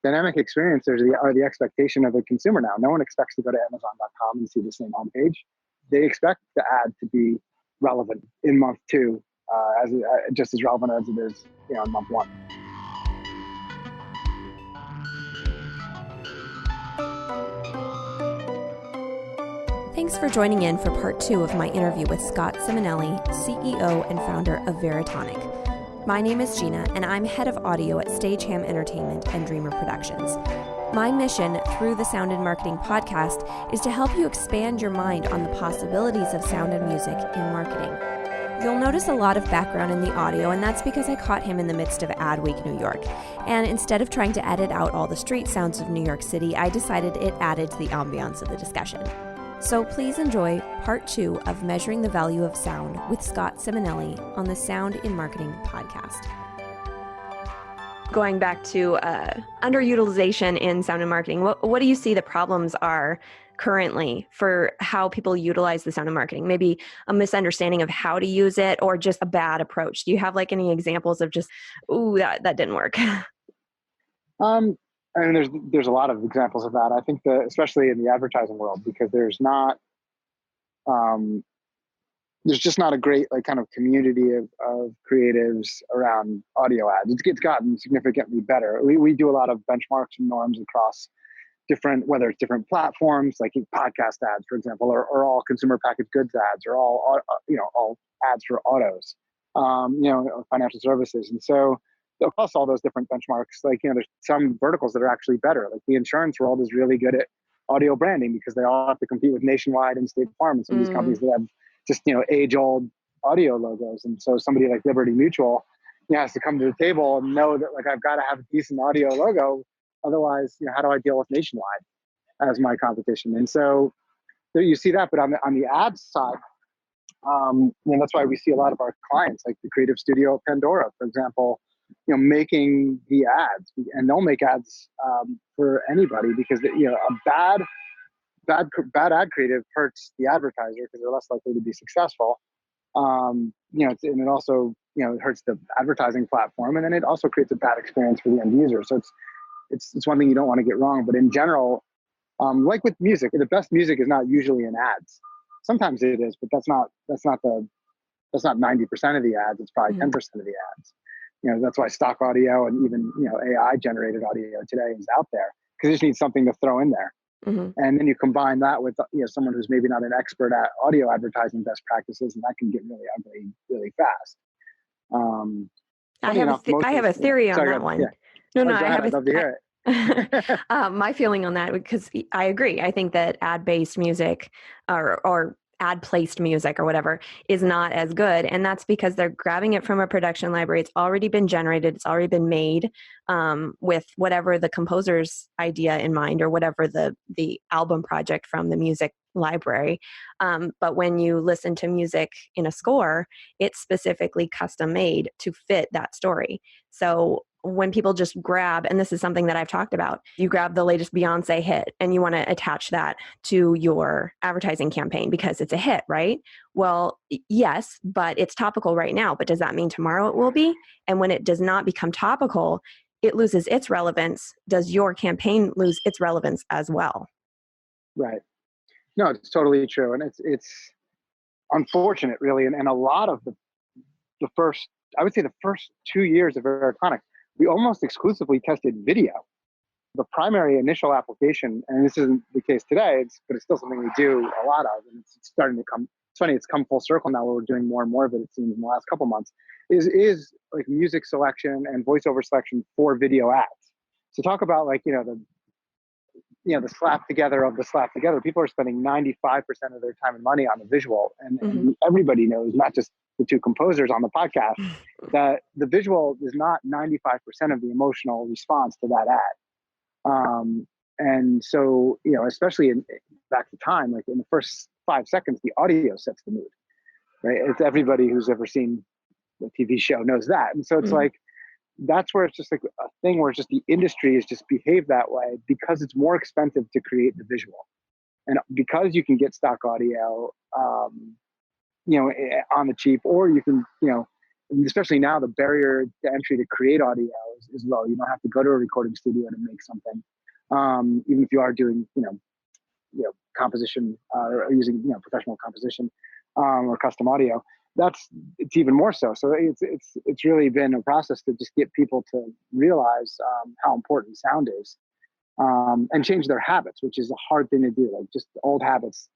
dynamic experiences are the expectation of the consumer now. No one expects to go to Amazon.com and see the same homepage. They expect the ad to be relevant in month 2, just as relevant as it is, in month 1. Thanks for joining in for part 2 of my interview with Scott Simonelli, CEO and founder of Veritonic. My name is Jeanna, and I'm head of audio at Stageham Entertainment and Dreamr Productions. My mission through the Sound and Marketing podcast is to help you expand your mind on the possibilities of sound and music in marketing. You'll notice a lot of background in the audio, and that's because I caught him in the midst of Ad Week New York. And instead of trying to edit out all the street sounds of New York City, I decided it added to the ambiance of the discussion. So please enjoy part 2 of Measuring the Value of Sound with Scott Simonelli on the Sound in Marketing podcast. Going back to underutilization in sound and marketing, what do you see the problems are currently for how people utilize the sound and marketing? Maybe a misunderstanding of how to use it, or just a bad approach. Do you have any examples of just, that didn't work? There's a lot of examples of that. I think that especially in the advertising world, because there's just not a great kind of community of creatives around audio ads. It's gotten significantly better. We do a lot of benchmarks and norms across whether it's different platforms, like podcast ads, for example, or all consumer packaged goods ads, or all ads for autos, financial services. And so across all those different benchmarks, there's some verticals that are actually better. Like the insurance world is really good at audio branding because they all have to compete with Nationwide and State Farm and some of these companies that have just, age-old audio logos. And so somebody like Liberty Mutual has to come to the table and know that I've got to have a decent audio logo. Otherwise, how do I deal with Nationwide as my competition? And so there you see that. But on the ads side, that's why we see a lot of our clients, like the creative studio at Pandora, for example, making the ads, and they'll make ads for anybody because a bad ad creative hurts the advertiser because they're less likely to be successful. And it also it hurts the advertising platform, and then it also creates a bad experience for the end user. So it's one thing you don't want to get wrong. But in general, like with music, the best music is not usually in ads. Sometimes it is, but that's not 90% of the ads. It's probably 10% of the ads. That's why stock audio and even, AI generated audio today is out there, because you just need something to throw in there. Mm-hmm. And then you combine that with, someone who's maybe not an expert at audio advertising best practices, and that can get really ugly really fast. I have a theory on that one. Yeah. I'd love to hear it. My feeling on that, because I agree. I think that ad-based music or ad-placed music or whatever is not as good. And that's because they're grabbing it from a production library. It's already been generated. It's already been made with whatever the composer's idea in mind, or whatever the album project from the music library. But when you listen to music in a score, it's specifically custom made to fit that story. So when people just grab, and this is something that I've talked about, you grab the latest Beyonce hit and you want to attach that to your advertising campaign because it's a hit, right? Well, yes, but it's topical right now. But does that mean tomorrow it will be? And when it does not become topical, it loses its relevance. Does your campaign lose its relevance as well? Right. No, it's totally true. And it's unfortunate, really. And a lot of the first 2 years of Veritonic, we almost exclusively tested video. The primary initial application, and this isn't the case today, but it's still something we do a lot of, and it's starting to come. It's funny, it's come full circle now where we're doing more and more of it. It seems in the last couple months is like music selection and voiceover selection for video ads. So talk about the slap together of the slap together. People are spending 95% of their time and money on the visual, and everybody knows, not just the two composers on the podcast, that the visual is not 95% of the emotional response to that ad. And so, especially back to time, like in the first 5 seconds, the audio sets the mood, right? It's everybody who's ever seen the TV show knows that. And so it's that's where it's just like a thing where it's just the industry is just behaved that way because it's more expensive to create the visual. And because you can get stock audio, on the cheap, or you can, and especially now, the barrier to entry to create audio is low. You don't have to go to a recording studio to make something. Even if you are doing, composition or using, professional composition or custom audio, it's even more so. So it's really been a process to just get people to realize how important sound is, and change their habits, which is a hard thing to do. Like, just old habits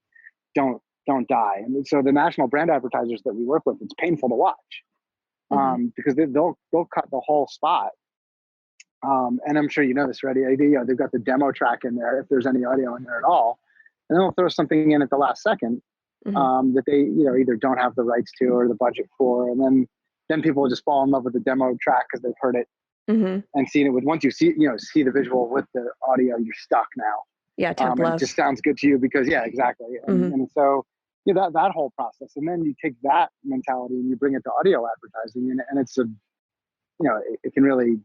don't die. And so the national brand advertisers that we work with, it's painful to watch, because they'll cut the whole spot. And I'm sure you know this already. They've got the demo track in there if there's any audio in there at all, and then they'll throw something in at the last second that they either don't have the rights to or the budget for, and then people will just fall in love with the demo track because they've heard it and seen it. Once you see the visual with the audio, you're stuck now. Yeah, it just sounds good to you because exactly. And so that whole process, and then you take that mentality and you bring it to audio advertising, and it's it can really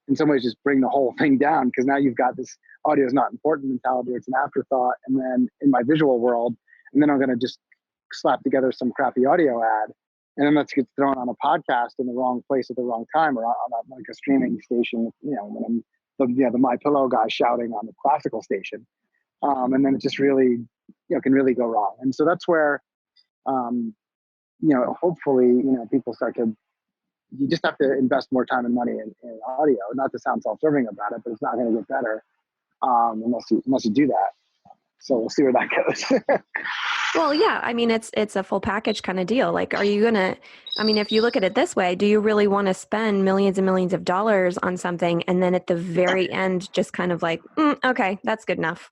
in some ways just bring the whole thing down, because now you've got this audio is not important mentality, it's an afterthought, and then in my visual world, and then I'm going to just slap together some crappy audio ad, and then that gets thrown on a podcast in the wrong place at the wrong time, or on a streaming station, when I'm the My Pillow guy shouting on the classical station, and then it just really can really go wrong. And so that's where hopefully people start to, you just have to invest more time and money in audio. Not to sound self-serving about it, but it's not going to get better unless you do that. So we'll see where that goes. Well, yeah. I mean, it's a full package kind of deal. Like, are you gonna? I mean, if you look at it this way, do you really want to spend millions and millions of dollars on something, and then at the very end, just kind of like, okay, that's good enough?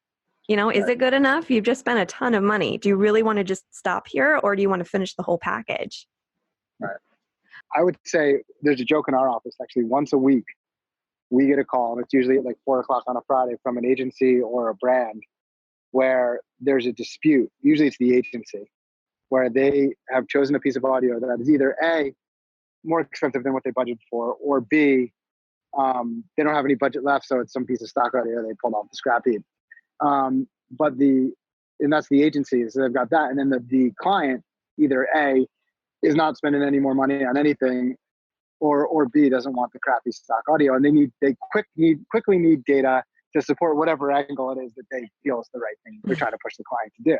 Is it good enough? You've just spent a ton of money. Do you really want to just stop here, or do you want to finish the whole package? Right. I would say there's a joke in our office. Actually, once a week, we get a call, and it's usually at like 4:00 on a Friday, from an agency or a brand where there's a dispute. Usually it's the agency, where they have chosen a piece of audio that is either A, more expensive than what they budgeted for, or B, they don't have any budget left, so it's some piece of stock audio they pulled off the scrap heap. And that's the agency, so they've got that. And then the client, either A, is not spending any more money on anything, or B, doesn't want the crappy stock audio, and they quickly need data to support whatever angle it is that they feel is the right thing they're trying to push the client to do.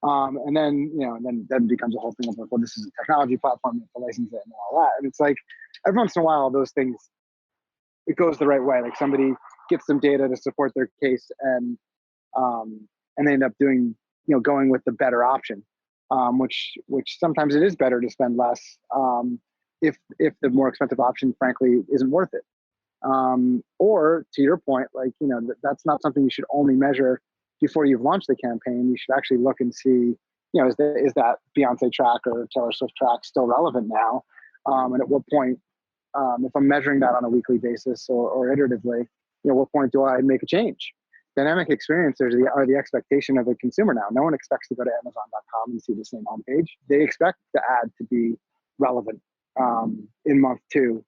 And then becomes a whole thing of like, well, this is a technology platform, you have to license it and all that. And it's like, every once in a while, those things, it goes the right way. Like, somebody gets some data to support their case, and they end up going with the better option. Which sometimes it is better to spend less if the more expensive option, frankly, isn't worth it. Or to your point, like, that's not something you should only measure before you've launched the campaign. You should actually look and see, is that Beyonce track or Taylor Swift track still relevant now? And at what point, if I'm measuring that on a weekly basis or iteratively, what point do I make a change? Dynamic experiences are the expectation of the consumer now. No one expects to go to Amazon.com and see the same homepage. They expect the ad to be relevant in month 2,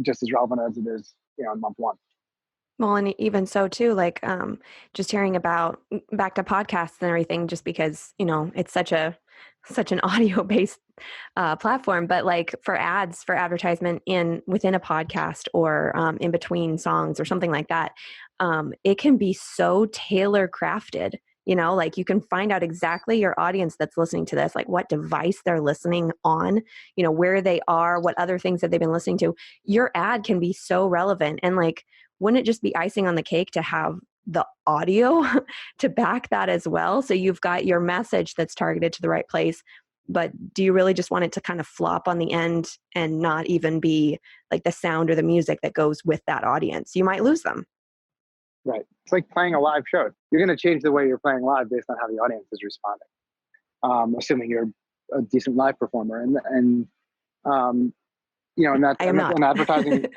just as relevant as it is, in month 1. Well, and even so too, like just hearing about, back to podcasts and everything, just because it's such an audio based platform, but like for ads, for advertisement within a podcast or in between songs or something like that, it can be so tailor crafted. Like, you can find out exactly your audience that's listening to this, like what device they're listening on, where they are, what other things that they've been listening to. Your ad can be so relevant, and like, wouldn't it just be icing on the cake to have the audio to back that as well? So you've got your message that's targeted to the right place, but do you really just want it to kind of flop on the end and not even be like the sound or the music that goes with that audience? You might lose them. Right. It's like playing a live show. You're going to change the way you're playing live based on how the audience is responding, assuming you're a decent live performer. And and that's and advertising.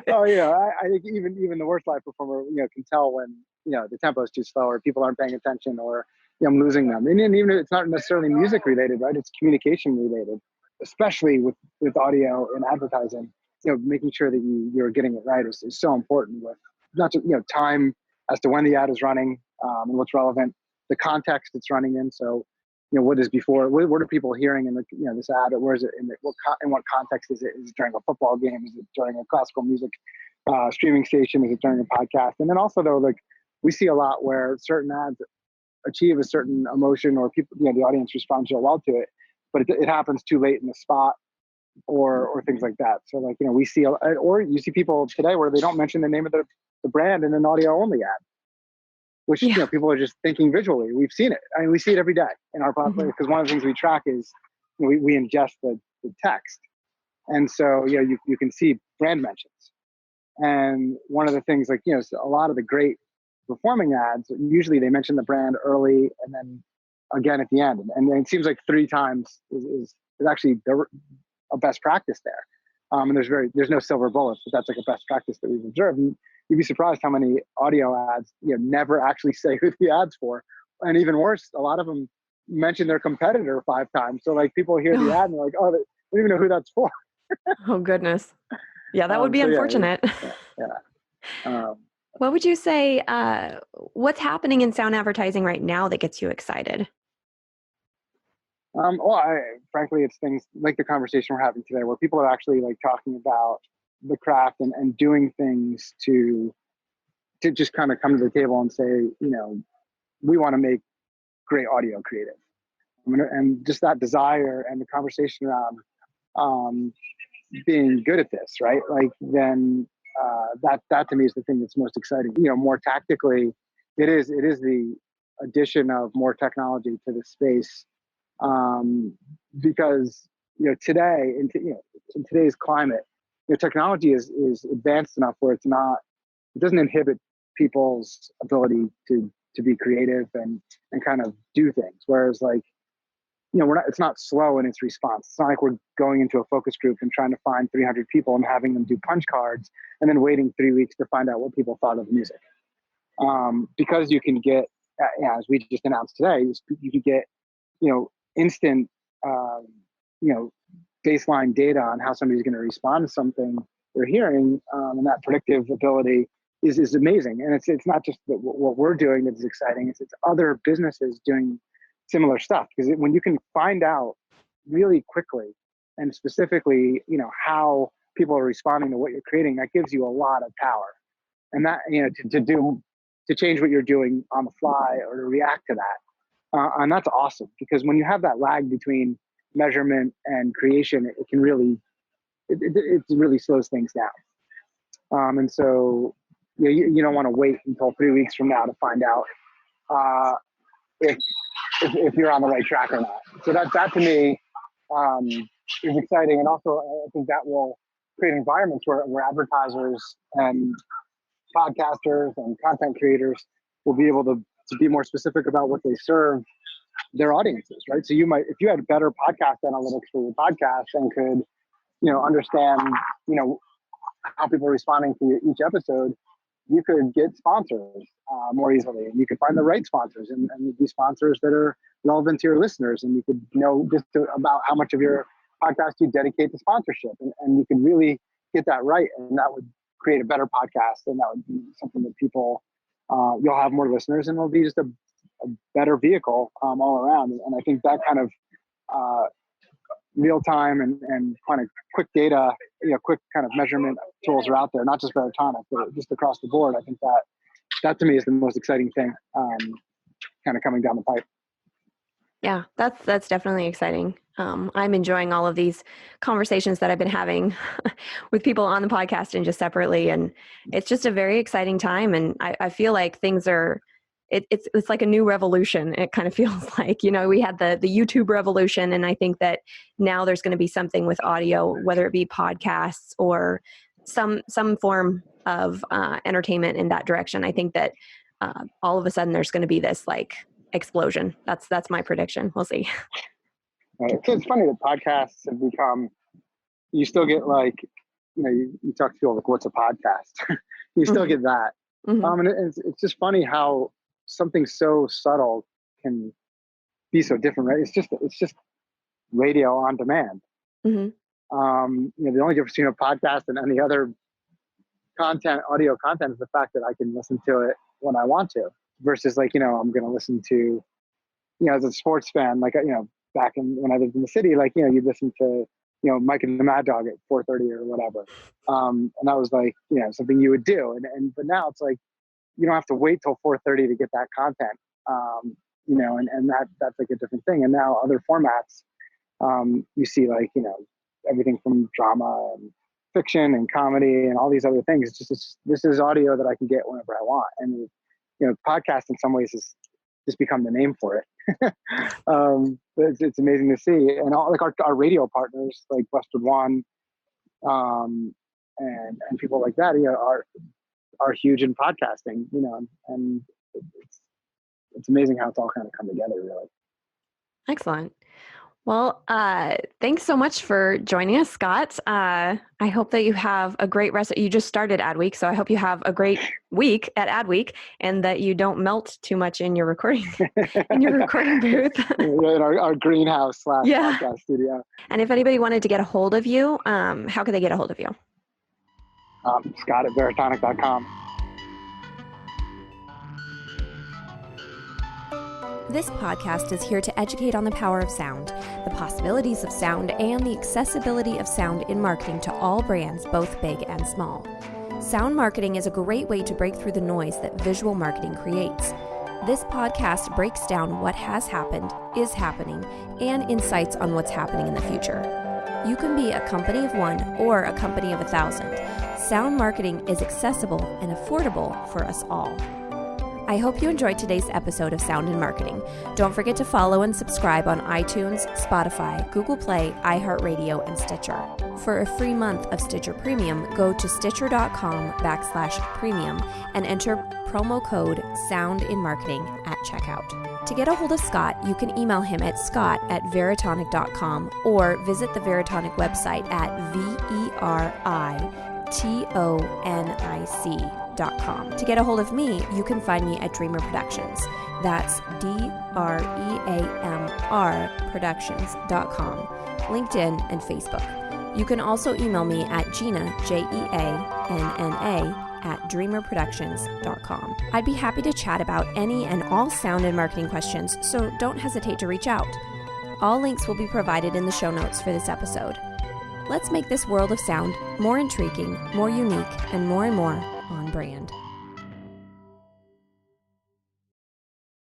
Oh, I think even the worst live performer, can tell when the tempo is too slow, or people aren't paying attention, or I'm losing them. And even if it's not necessarily music related, right? It's communication related, especially with audio and advertising. Making sure that you're getting it right is so important. With not just time as to when the ad is running and what's relevant, the context it's running in. So what is before, what are people hearing in the, this ad, or where is it in what context is it? Is it during a football game? Is it during a classical music streaming station? Is it during a podcast? And then also though, like we see a lot where certain ads achieve a certain emotion, or people, the audience responds real well to it, but it happens too late in the spot, or things like that. So like, we see, or you see people today where they don't mention the name of the brand in an audio only ad, which, people are just thinking visually. We've seen it. I mean, we see it every day in our platform, because one of the things we track is we ingest the text. And so, you can see brand mentions. And one of the things, like, a lot of the great performing ads, usually they mention the brand early and then again at the end. And it seems like 3 times is actually a best practice there. And there's no silver bullets, but that's like a best practice that we've observed. And you'd be surprised how many audio ads, never actually say who the ad's for. And even worse, a lot of them mention their competitor 5 times. So like people hear the ad and they're like, oh, they don't even know who that's for. Oh, goodness. Yeah, that would be unfortunate. What would you say, what's happening in sound advertising right now that gets you excited? Frankly, it's things like the conversation we're having today, where people are actually like talking about the craft and doing things to just kind of come to the table and say, we want to make great audio creative. And just that desire and the conversation around being good at this, right? Like then that to me is the thing that's most exciting. More tactically, it is the addition of more technology to the space, because today in today's climate, technology is advanced enough where it doesn't inhibit people's ability to be creative and kind of do things. Whereas like, it's not slow in its response. It's not like we're going into a focus group and trying to find 300 people and having them do punch cards and then waiting 3 weeks to find out what people thought of the music. Because you can get, as we just announced today, you can get, instant, baseline data on how somebody's going to respond to something they're hearing, and that predictive ability is amazing. And it's not just what we're doing that is exciting. It's other businesses doing similar stuff, because when you can find out really quickly and specifically, how people are responding to what you're creating, that gives you a lot of power. And that, to change what you're doing on the fly or to react to that. And that's awesome, because when you have that lag between measurement and creation, it can really, it really slows things down. And so you don't want to wait until 3 weeks from now to find out if you're on the right track or not. So that to me is exciting. And also I think that will create environments where advertisers and podcasters and content creators will be able to be more specific about what they serve their audiences, right? So you might, if you had better podcast analytics for your podcast and could, understand, how people are responding to each episode, you could get sponsors more easily, and you could find the right sponsors and these sponsors that are relevant to your listeners, and you could know about how much of your podcast you dedicate to sponsorship, and you could really get that right, and that would create a better podcast, and that would be something that people, you'll have more listeners, and it'll be just a better vehicle all around. And I think that kind of real time and kind of quick data, quick kind of measurement tools are out there, not just Veritonic, but just across the board. I think that to me is the most exciting thing kind of coming down the pipe. Yeah, that's definitely exciting. I'm enjoying all of these conversations that I've been having with people on the podcast and just separately. And it's just a very exciting time. And I feel like things are, it's like a new revolution. It kind of feels like, we had the YouTube revolution. And I think that now there's going to be something with audio, whether it be podcasts or some form of entertainment in that direction. I think that all of a sudden there's going to be this like explosion. That's my prediction. We'll see. It's funny that podcasts have become, you still get like, you talk to people like, what's a podcast? You still get that. Mm-hmm. And it's just funny how something so subtle can be so different, right? It's just radio on demand. Mm-hmm. The only difference between a podcast and any other audio content, is the fact that I can listen to it when I want to, versus like, I'm going to listen to, as a sports fan, like, back when I lived in the city, like, you'd listen to, Mike and the Mad Dog at 4:30 or whatever. And that was like, something you would do. But now it's like, you don't have to wait till 4:30 to get that content. And that's like a different thing. And now other formats, you see like, everything from drama and fiction and comedy and all these other things. This is audio that I can get whenever I want. And, podcast in some ways has just become the name for it. It's amazing to see. And all like our radio partners like Westwood One, and people like that, are huge in podcasting, and it's amazing how it's all kind of come together, really. Excellent. Well, thanks so much for joining us, Scott. I hope that you have a great rest. You just started Adweek, so I hope you have a great week at Adweek, and that you don't melt too much in your recording booth. In our greenhouse / podcast studio. And if anybody wanted to get a hold of you, how could they get a hold of you? Scott at Veritonic.com. This podcast is here to educate on the power of sound, the possibilities of sound, and the accessibility of sound in marketing to all brands, both big and small. Sound marketing is a great way to break through the noise that visual marketing creates. This podcast breaks down what has happened, is happening, and insights on what's happening in the future. You can be a company of one or a company of 1,000. Sound marketing is accessible and affordable for us all. I hope you enjoyed today's episode of Sound in Marketing. Don't forget to follow and subscribe on iTunes, Spotify, Google Play, iHeart Radio, and Stitcher. For a free month of Stitcher Premium, go to stitcher.com/premium and enter promo code Sound in Marketing at checkout. To get a hold of Scott, you can email him at scott@veritonic.com or visit the Veritonic website at veritonic.com. To get a hold of me, you can find me at Dreamr Productions. That's DREAMR Productions.com, LinkedIn, and Facebook. You can also email me at Jeanna, JEANNA, at dreamrproductions.com. I'd be happy to chat about any and all sound and marketing questions, so don't hesitate to reach out. All links will be provided in the show notes for this episode. Let's make this world of sound more intriguing, more unique, and more on brand.